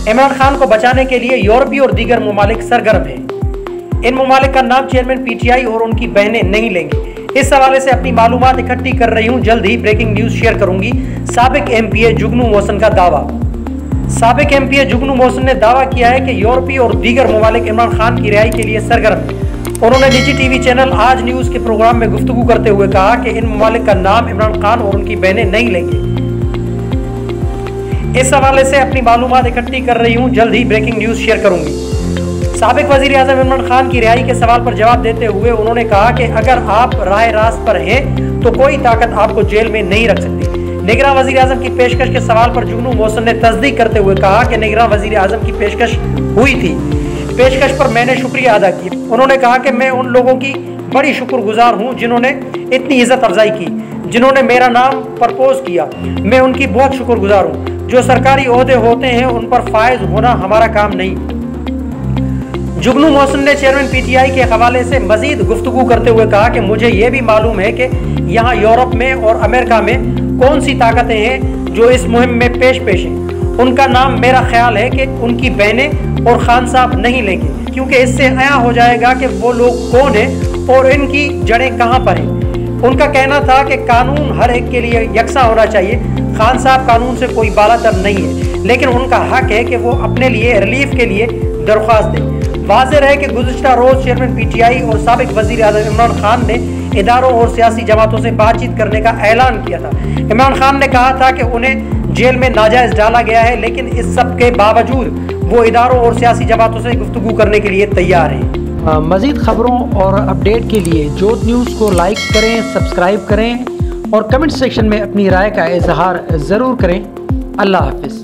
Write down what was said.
इमरान खान को बचाने के लिए यूरोपीय और दीगर ममालिक सरगर्म हैं। इन ममालिक का नाम चेयरमैन पीटीआई और उनकी बहनें नहीं लेंगे। इस हवाले से अपनी मालूमात इकट्ठी कर रही हूं, जल्द ही ब्रेकिंग न्यूज शेयर करूंगी। साबिक एमपीए जुगनू मोहसिन का दावा। साबिक एमपीए जुगनू मोहसिन ने दावा किया है कि यूरोपीय और दीगर ममालिक इमरान खान की रिहाई के लिए सरगर्म हैं। उन्होंने निजी टीवी चैनल आज न्यूज के प्रोग्राम में गुफ्तगू करते हुए कहा कि इन ममालिक का नाम इमरान खान और उनकी बहनें नहीं लेंगे। इस हवाले से अपनी मालूमात इकट्ठी कर रही हूं, जल्द ही ब्रेकिंग न्यूज शेयर करूंगी। साबिक वजीर आजम इमरान खान की रिहाई के सवाल पर जवाब देते हुए उन्होंने कहा कि अगर आप राह रास्त पर हैं तो कोई ताकत आपको जेल में नहीं रख सकती। निगरान वजीर आजम की पेशकश के सवाल पर जुगनू मोहसिन ने तस्दीक करते हुए कहा कि निगरान वजीर आजम की पेशकश हुई थी, पेशकश पर मैंने शुक्रिया अदा किया। उन्होंने कहा कि मैं उन लोगों की बड़ी शुक्रगुजार हूं जिन्होंने इतनी इज्जत अफजाई की, जिन्होंने मेरा नाम प्रपोज किया। मैं उनकी बहुत शुक्रगुजार हूं। जो सरकारी ओहदे होते हैं उन पर फायज होना हमारा काम नहीं। जुगनू मोहसिन ने चेयरमैन पीटीआई के हवाले से मजीद गुफ्तगू करते हुए कहा कि मुझे ये भी मालूम है कि यहाँ यूरोप में और अमेरिका में कौन सी ताकतें हैं जो इस मुहिम में पेश हैं। उनका नाम मेरा ख्याल है कि उनकी बहनें और खान साहब नहीं लेंगे, क्योंकि इससे आया हो जाएगा कि वो लोग कौन हैं और इनकी जड़ें कहाँ पर हैं। उनका कहना था कि कानून हर एक के लिए यकसा होना चाहिए। खान साहब कानून से कोई बालातर नहीं है, लेकिन उनका हक है कि वो अपने लिए रिलीफ के लिए दरख्वास्त दें। वाज़ेह है कि गुज़िश्ता रोज चेयरमैन पीटीआई और साबिक वज़ीर आज़म इमरान खान ने इदारों और सियासी जमातों से बातचीत करने का ऐलान किया था। इमरान खान ने कहा था कि उन्हें जेल में नाजायज़ डाला गया है, लेकिन इस सब के बावजूद वो इदारों और सियासी जमातों से गुफ्तगू करने के लिए तैयार हैं। मज़ीद खबरों और अपडेट के लिए जोत न्यूज़ को लाइक करें, सब्सक्राइब करें और कमेंट सेक्शन में अपनी राय का इजहार ज़रूर करें। अल्लाह हाफ़िज़।